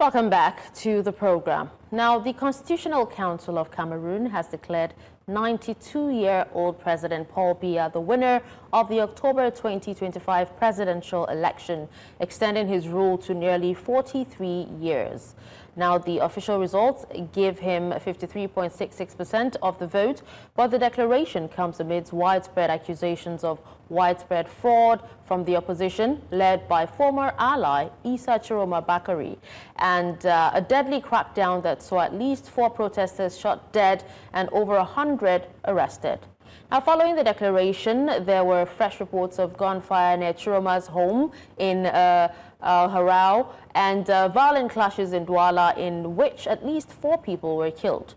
Welcome back to the program. Now, the Constitutional Council of Cameroon has declared 92-year-old President Paul Biya the winner of the October 2025 presidential election, extending his rule to nearly 43 years. Now, the official results give him 53.66% of the vote, but the declaration comes amidst widespread accusations of widespread fraud from the opposition, led by former ally Issa Tchiroma Bakary, and a deadly crackdown that saw at least 4 protesters shot dead and over 100 arrested. Now, following the declaration, there were fresh reports of gunfire near Tchiroma's home in Garoua and violent clashes in Douala, in which at least 4 people were killed.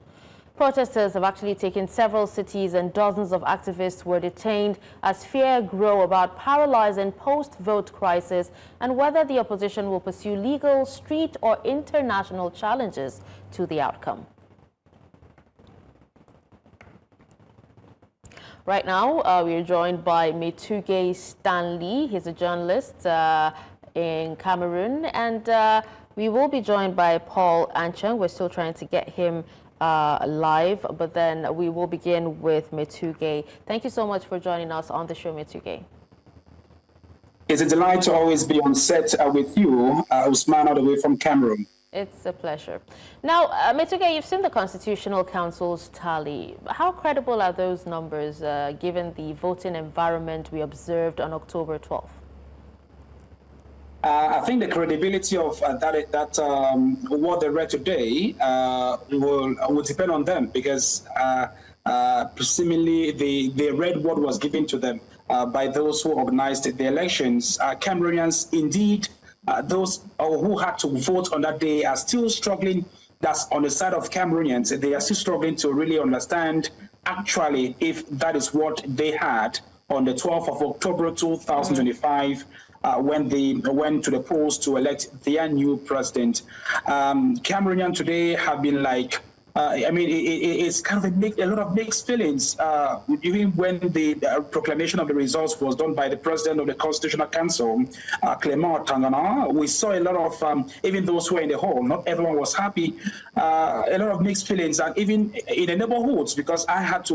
Protesters have actually taken several cities and dozens of activists were detained as fear grew about paralyzing post-vote crisis and whether the opposition will pursue legal, street or international challenges to the outcome. Right now, we are joined by Metuge Stanley. He's a journalist in Cameroon, and we will be joined by Paul Anchang. We're still trying to get him live, but then we will begin with Metuge. Thank you so much for joining us on the show, Metuge. It's a delight to always be on set with you, Usman, all the way from Cameroon. It's a pleasure. Now, Metuge, you've seen the Constitutional Council's tally. How credible are those numbers given the voting environment we observed on October 12th? I think the credibility of what they read today will depend on them, because presumably they read what was given to them by those who organized the elections. Cameroonians, indeed, those who had to vote on that day are still struggling. That's on the side of Cameroonians. They are still struggling to really understand actually if that is what they had on the 12th of October 2025. When they went to the polls to elect their new president. Cameroonians today have been like, it's kind of a lot of mixed feelings. Even when the proclamation of the results was done by the president of the Constitutional Council, Clement Tangana, we saw a lot of, even those who were in the hall, not everyone was happy, a lot of mixed feelings, and even in the neighborhoods, because I had to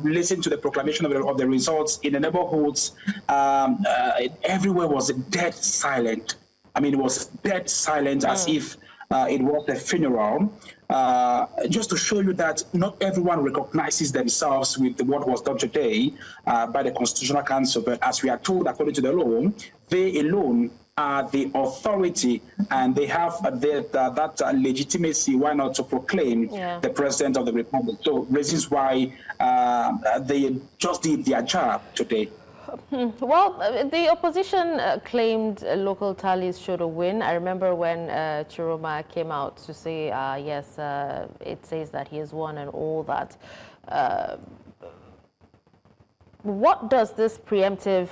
listen to the proclamation of the results in the neighborhoods, everywhere was dead silent. I mean, it was dead silent as if it was a funeral. Just to show you that not everyone recognizes themselves with what was done today by the Constitutional Council, but as we are told according to the law, they alone are the authority, and they have that legitimacy, why not, to proclaim the President of the Republic. So reasons why they just did their job today. Well, the opposition claimed local tallies should win. I remember when Tchiroma came out to say, yes, it says that he has won and all that. What does this preemptive,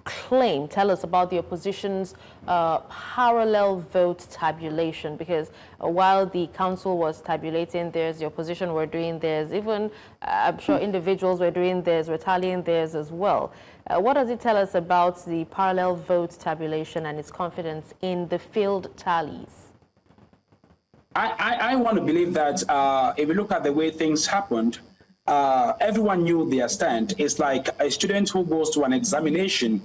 claim tell us about the opposition's parallel vote tabulation? Because while the council was tabulating theirs, the opposition were doing theirs. Even I'm sure individuals were doing theirs, were tallying theirs as well. What does it tell us about the parallel vote tabulation and its confidence in the field tallies? I want to believe that if you look at the way things happened, everyone knew their stand. It's like a student who goes to an examination.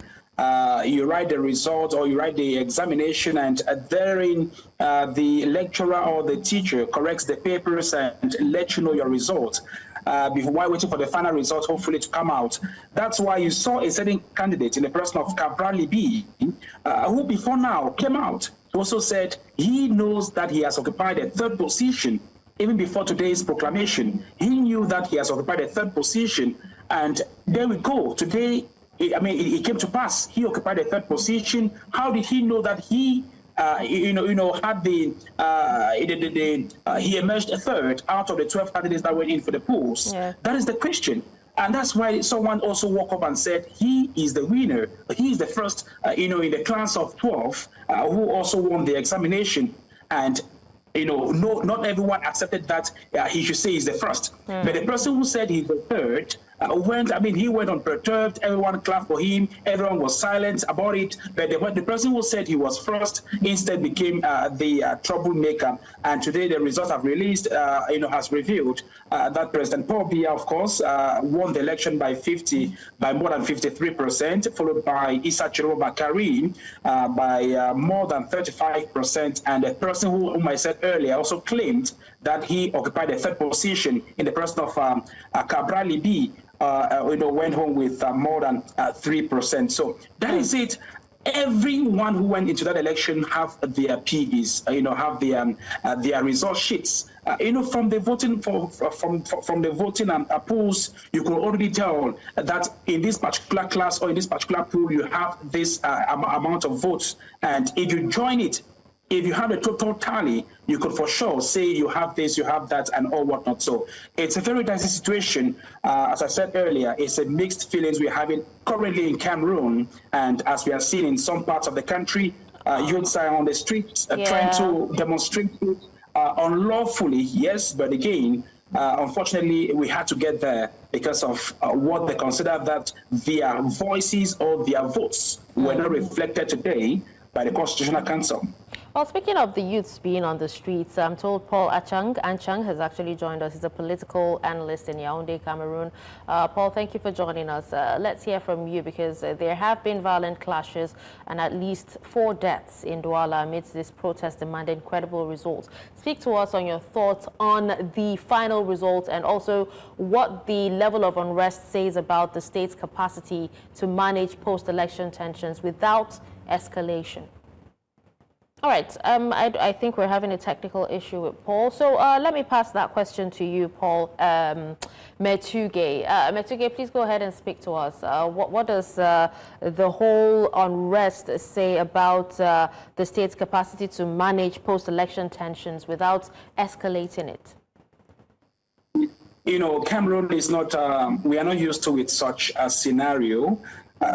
You write the result or you write the examination, and therein the lecturer or the teacher corrects the papers and lets you know your result while waiting for the final result, hopefully, to come out. That's why you saw a certain candidate in the person of Bradley B, who before now came out, also said he knows that he has occupied a 3rd position. Even before today's proclamation, he knew that he has occupied a 3rd position. And there we go. Today, it came to pass. He occupied a 3rd position. How did he know that he, had he emerged a 3rd out of the 12 candidates that went in for the polls? Yeah. That is the question. And that's why someone also woke up and said he is the winner. He is the first, in the class of 12 who also won the examination. And not everyone accepted that he should say he's the first. But the person who said he's the 3rd he went unperturbed. Everyone clapped for him. Everyone was silent about it. But the person who said he was first instead became the troublemaker. And today the results have released, has revealed that President Paul Biya, of course, won the election by more than 53%, followed by Issa Tchiroma Bakary by more than 35%. And the person whom I said earlier also claimed that he occupied the third position in the person of Cabrali went home with more than 3%. So that is it. Everyone who went into that election have their PVs, have their result sheets. From the voting from the voting polls, you can already tell that in this particular class or in this particular pool, you have this amount of votes. And if you join it, if you have a total tally, you could for sure say you have this, you have that, and all whatnot. So it's a very dicey situation. As I said earlier, it's a mixed feelings we're having currently in Cameroon. And as we are seeing in some parts of the country, youths are on the streets trying to demonstrate unlawfully, yes, but again, unfortunately, we had to get there because of what they consider that their voices or their votes were not reflected today by the Constitutional Council. Well, speaking of the youths being on the streets, I'm told Paul Anchang has actually joined us. He's a political analyst in Yaoundé, Cameroon. Paul, thank you for joining us. Let's hear from you, because there have been violent clashes and at least 4 deaths in Douala amidst this protest demanding credible results. Speak to us on your thoughts on the final results and also what the level of unrest says about the state's capacity to manage post-election tensions without escalation. All right, I think we're having a technical issue with Paul. So let me pass that question to you, Paul. Metuge. Metuge, please go ahead and speak to us. What does the whole unrest say about the state's capacity to manage post-election tensions without escalating it? Cameroon is not, we are not used to with such a scenario.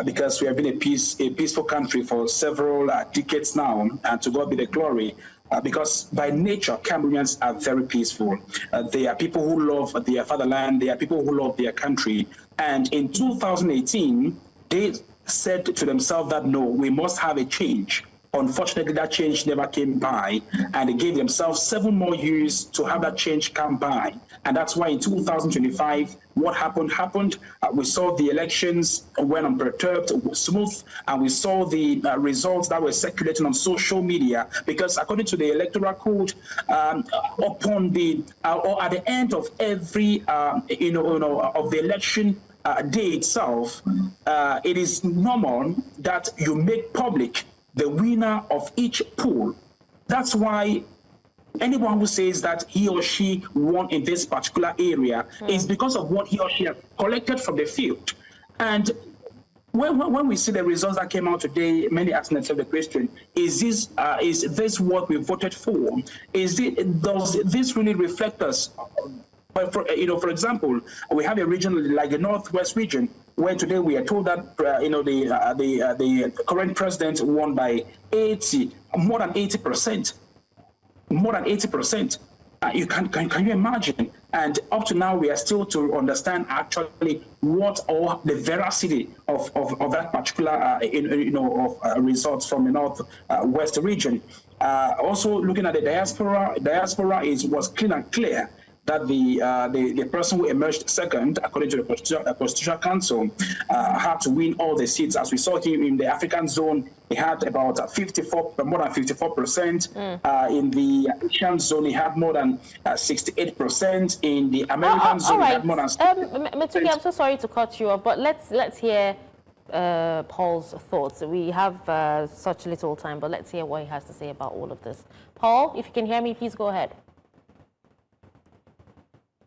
Because we have been a peaceful country for several decades now, and to God be the glory. Because by nature, Cameroonians are very peaceful. They are people who love their fatherland. They are people who love their country. And in 2018, they said to themselves that, no, we must have a change. Unfortunately, that change never came by, and they gave themselves 7 more years to have that change come by. And that's why in 2025, what happened. We saw the elections went unperturbed, smooth, and we saw the results that were circulating on social media. Because according to the Electoral Code, upon the or at the end of every of the election day itself, it is normal that you make public the winner of each poll. That's why anyone who says that he or she won in this particular area is because of what he or she has collected from the field. And when we see the results that came out today, many ask themselves the question: is this what we voted for? Does this really reflect us? But for example, we have a region like the Northwest region, where today we are told that the current president won by more than 80%. More than 80%. Can you imagine? And up to now, we are still to understand actually what or the veracity of that particular results from the Northwest region. Also, looking at the diaspora was clean and clear that the person who emerged second, according to the Constitutional Council, had to win all the seats. As we saw here in the African zone, he had about more than 54%. In the Asian zone, he had more than 68%. In the American zone, he had more than 60%. Metuge, I'm so sorry to cut you off, but let's hear Paul's thoughts. We have such little time, but let's hear what he has to say about all of this. Paul, if you can hear me, please go ahead.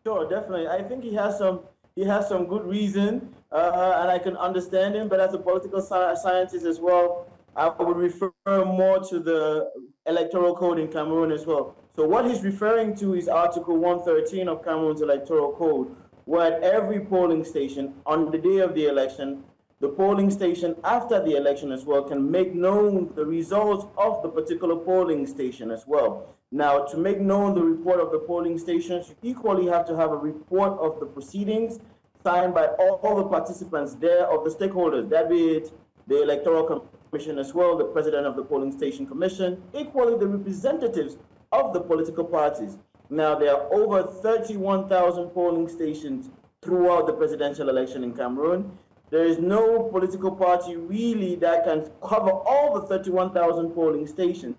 Sure, definitely. I think he has some good reason, and I can understand him. But as a political scientist as well, I would refer more to the Electoral Code in Cameroon as well. So what he's referring to is Article 113 of Cameroon's Electoral Code, where at every polling station on the day of the election, the polling station after the election as well can make known the results of the particular polling station as well. Now, to make known the report of the polling stations, you equally have to have a report of the proceedings signed by all the participants there of the stakeholders, that be it the Electoral Commission as well, the President of the Polling Station Commission, equally the representatives of the political parties. Now, there are over 31,000 polling stations throughout the presidential election in Cameroon. There is no political party really that can cover all the 31,000 polling stations.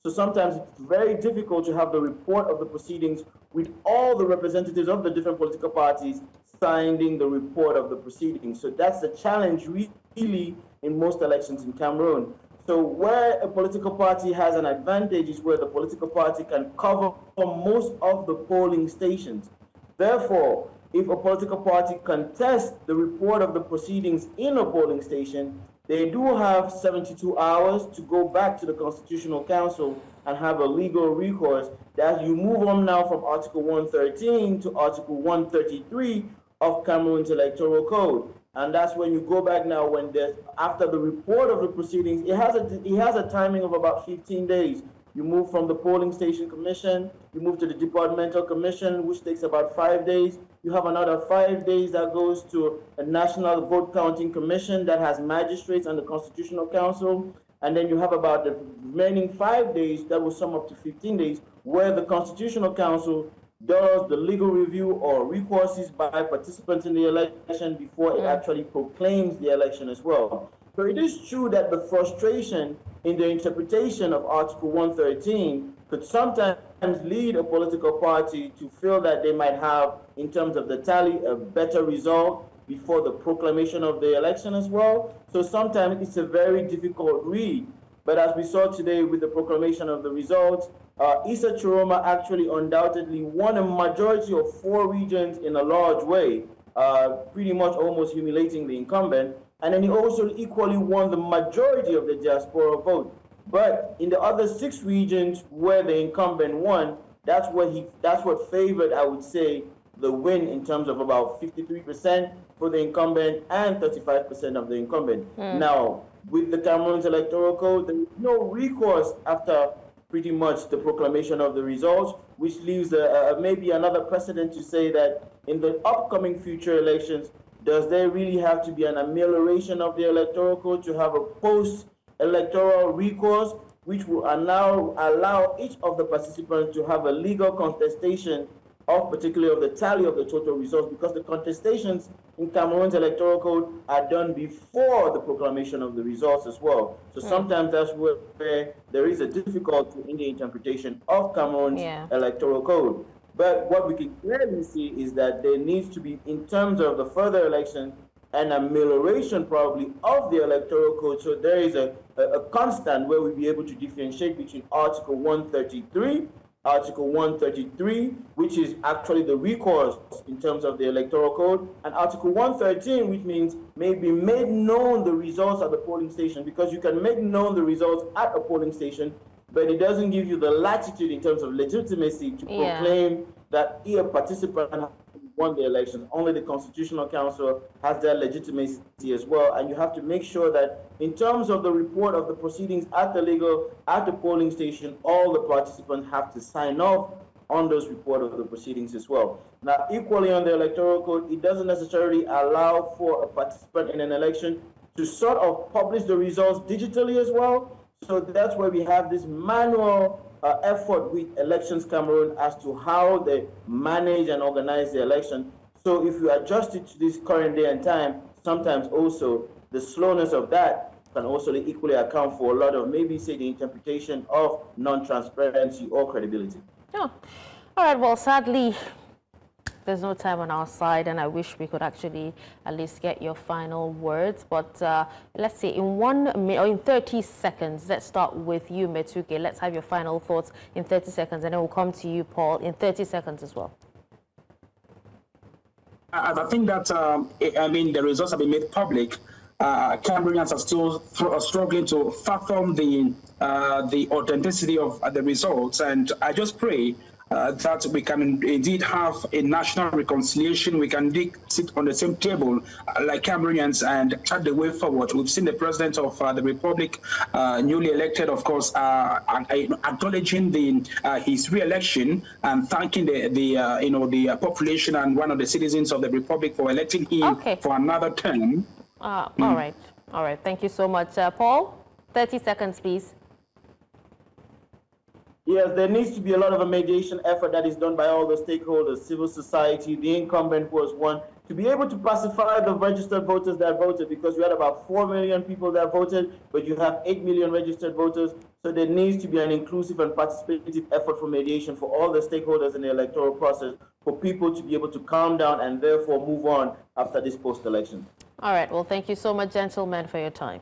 So sometimes it's very difficult to have the report of the proceedings with all the representatives of the different political parties signing the report of the proceedings. So that's the challenge really in most elections in Cameroon. So where a political party has an advantage is where the political party can cover most of the polling stations. Therefore, if a political party contests the report of the proceedings in a polling station, they do have 72 hours to go back to the Constitutional Council and have a legal recourse. That you move on now from Article 113 to Article 133 of Cameroon's Electoral Code. And that's when you go back now when there's, after the report of the proceedings, it has a timing of about 15 days. You move from the polling station commission, you move to the departmental commission, which takes about 5 days. You have another 5 days that goes to a national vote counting commission that has magistrates and the Constitutional Council. And then you have about the remaining 5 days, that will sum up to 15 days, where the Constitutional Council does the legal review or recourses by participants in the election before it actually proclaims the election as well. So it is true that the frustration in the interpretation of Article 113 could sometimes lead a political party to feel that they might have, in terms of the tally, a better result before the proclamation of the election as well. So sometimes it's a very difficult read. But as we saw today with the proclamation of the results, Issa Tchiroma actually undoubtedly won a majority of 4 regions in a large way, pretty much almost humiliating the incumbent. And then he also equally won the majority of the diaspora vote. But in the other 6 regions where the incumbent won, that's what favored, I would say, the win in terms of about 53% for the incumbent and 35% of the incumbent. Now, with the Cameroon's Electoral Code, there is no recourse after pretty much the proclamation of the results, which leaves maybe another precedent to say that in the upcoming future elections, does there really have to be an amelioration of the Electoral Code to have a post-electoral recourse, which will allow each of the participants to have a legal contestation of particularly of the tally of the total results, because the contestations in Cameroon's Electoral Code are done before the proclamation of the results as well. So sometimes that's where there is a difficulty in the interpretation of Cameroon's Electoral Code. But what we can clearly see is that there needs to be, in terms of the further election, an amelioration probably of the Electoral Code. So there is a constant where we'll be able to differentiate between Article 133, Article 133, which is actually the recourse in terms of the Electoral Code, and Article 113, which means maybe made known the results at the polling station, because you can make known the results at a polling station, but it doesn't give you the latitude in terms of legitimacy to proclaim that a participant won the election. Only the Constitutional Council has that legitimacy as well, and you have to make sure that in terms of the report of the proceedings at the polling station, all the participants have to sign off on those report of the proceedings as well. Now, equally on the Electoral Code, it doesn't necessarily allow for a participant in an election to sort of publish the results digitally as well. So that's where we have this manual effort with Elections Cameroon as to how they manage and organize the election. So if you adjust it to this current day and time, sometimes also the slowness of that can also equally account for a lot of maybe say the interpretation of non-transparency or credibility. Oh. All right, well, sadly, there's no time on our side, and I wish we could actually at least get your final words. But let's see, in 30 seconds, let's start with you, Metuge. Let's have your final thoughts in 30 seconds, and then we'll come to you, Paul, in 30 seconds as well. I think that, the results have been made public. Cameroonians are still struggling to fathom the authenticity of the results. And I just pray that we can indeed have a national reconciliation. We can sit on the same table like Cameroonians and chart the way forward. We've seen the president of the republic, newly elected, of course, acknowledging his re-election and thanking the population and one of the citizens of the republic for electing him for another term. All right. Thank you so much, Paul. 30 seconds, please. Yes, there needs to be a lot of a mediation effort that is done by all the stakeholders, civil society, the incumbent was one, to be able to pacify the registered voters that voted, because we had about 4 million people that voted, but you have 8 million registered voters. So there needs to be an inclusive and participative effort for mediation for all the stakeholders in the electoral process, for people to be able to calm down and therefore move on after this post-election. All right. Well, thank you so much, gentlemen, for your time.